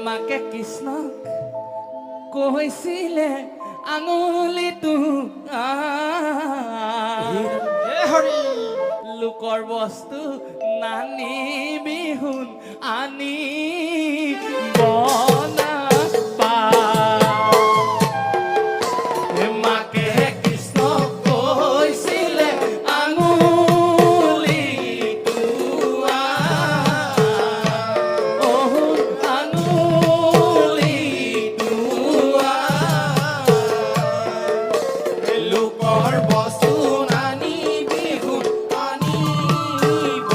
মাকে কৃষ্ণ কৈছিলে আঙুলিটো লোকৰ বস্তু নানিবি শুন আনি বনা মাকে কৃষ্ণ কৈছিলে আঙুলিটো আঙুলিটো লোকৰ বস্তু নানিবি শুন আনিব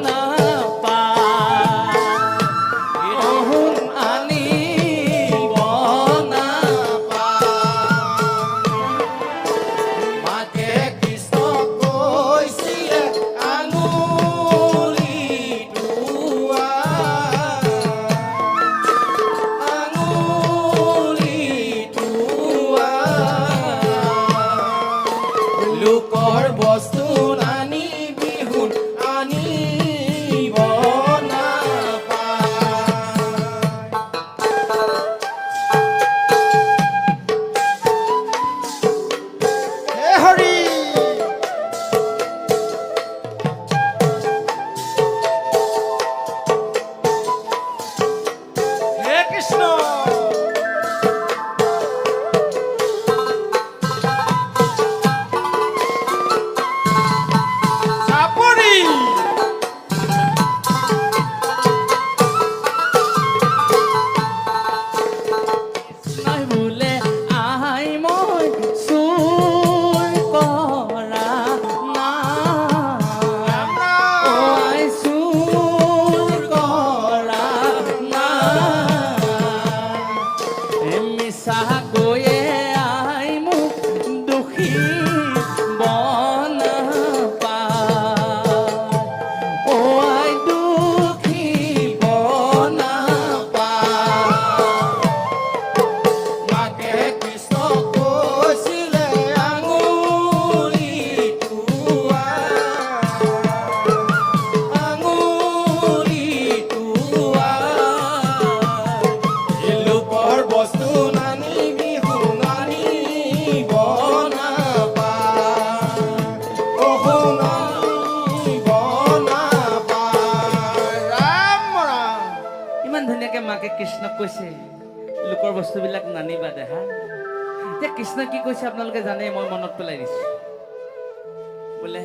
নাপা। লোকৰ বস্তু নানিবি শুন আনিব নাপা। হে হৰি হে কৃষ্ণ মাকে কৃষ্ণক কৈছে লোকৰ বস্তুবিলাক নানিবা দেহা। এতিয়া কৃষ্ণ কি কৈছে আপোনালোকে জানে, মই মনত পেলাই দিছো। বোলে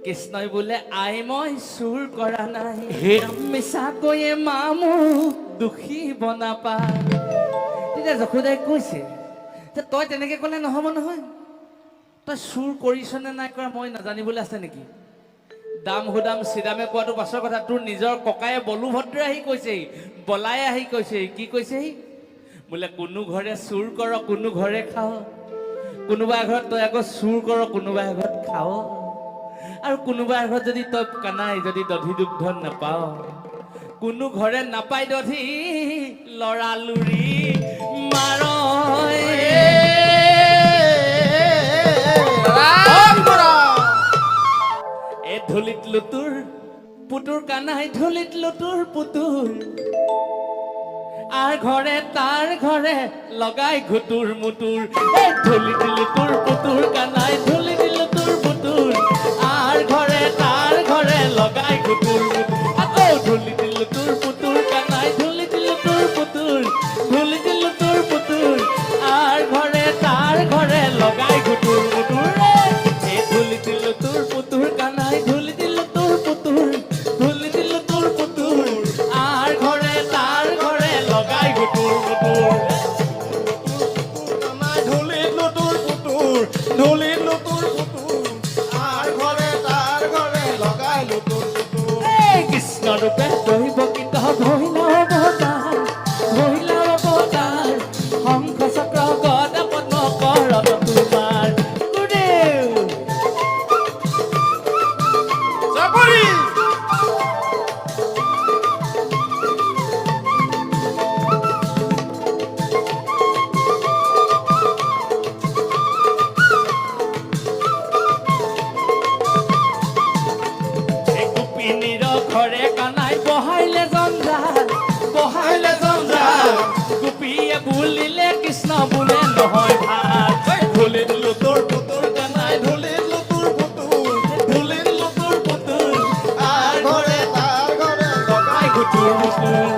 কৃষ্ণই বোলে আই মই চুৰ কৰা নাই, মিছাকৈয়ে মা মোক দুখী বনাপা। তেতিয়া যশোদাই কৈছে যে তই তেনেকে ক'লে নহ'ব নহয়, তই চুৰ কৰিছনে নাই কৰা মই নাজানিবলৈ আছে নেকি? দাম সুদাম শ্ৰীদামে কোৱাটো পাছৰ কথা, তোৰ নিজৰ ককায়ে বলুভদ্ৰে আহি কৈছেহি, বলাই আহি কৈছেহি। কি কৈছেহি? বোলে কোনো ঘৰে চুৰ কৰ কোনো ঘৰে খাও, কোনোবা এঘৰত তই আকৌ চুৰ কৰ কোনোবা এঘৰত খাও, আৰু কোনোবা এঘৰত যদি তই কানাই যদি দধি দুগ্ধ নাপাও, কোনো ঘৰে নাপাই দধি লৰালুৰি মাৰ। ঢুলিত লুতুৰ পুতুৰ কানাই ঢুলিত লুতুৰ পুতুৰ, আর ঘরে তার ঘরে লগাই ঘুতুর মুতুর। ঢুলিত লুতুর পুতুর কানাই ঢুলিত লুতুর পুতুর, আর ঘরে তার ঘরে লগাই ঘুতুর মুতুর। আকৌ ঢুলিত লুতুর পুতুর কানাই ঢুলিত লুতুর পুতুর, ঢুলিত লুতুর পুতুর, আর ঘরে তার ঘরে লগাই ঘুতুর মুতুর। ঢুলিত লুতুর পুতুর কানাই ধৰিলা অৱতাৰ ধৰিলা অৱতাৰ শংখ চক্ৰ গদা পদ্ম কৰত তোমাৰ গুৰুদেৱ চাপৰি গোপিনীৰ ঘৰে কানাই বহাইলে জঞ্জাল গোপীয়ে বুলিলে কৃষ্ণ বোলে নহয় ভাল ধুলিলো তোৰ পুতুৰ কানাই ধুলিলো তোৰ পুতুৰ ধুলিলো তোৰ পুতুৰ আৰ ঘৰে তাৰ ঘৰে লগাই গুটুৰ মুটুৰ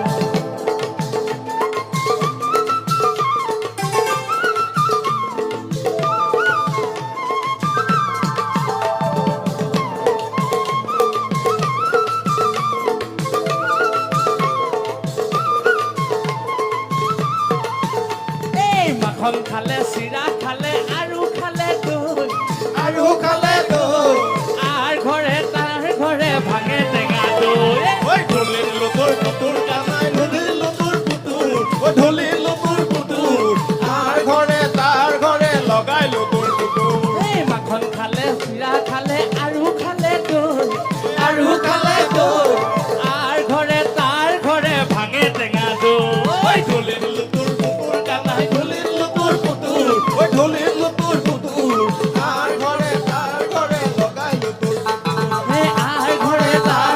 মাখন খালে চিৰা খালে আৰু খালে দৈ আৰু খালে দৈ আৰ ঘৰে তাৰ ঘৰে ভাঙে টেঙা দৈ ঐ ধুলিলো তোৰ পুতুৰ কানাই ধুলিলো তোৰ পুতুৰ ঐ ধুলিলো তোৰ পুতুৰ আৰ ঘৰে তাৰ ঘৰে লগাইলো তোৰ পুতুৰ এই মাখন খালে চিৰা খালে আৰু খালে দৈ আৰু খালে দৈ আৰ ঘৰে তাৰ ঘৰে ভাঙে টেঙা দৈ ধুলিলো তোৰ পুতুৰ কানাই ধুলিলো তোৰ পুতুৰ ঐ ধুলিলো তোৰ পুতুৰ আৰ ঘৰে তাৰ ঘৰে লগাইলো তোৰ পুতুৰ এই আৰ ঘৰে তাৰ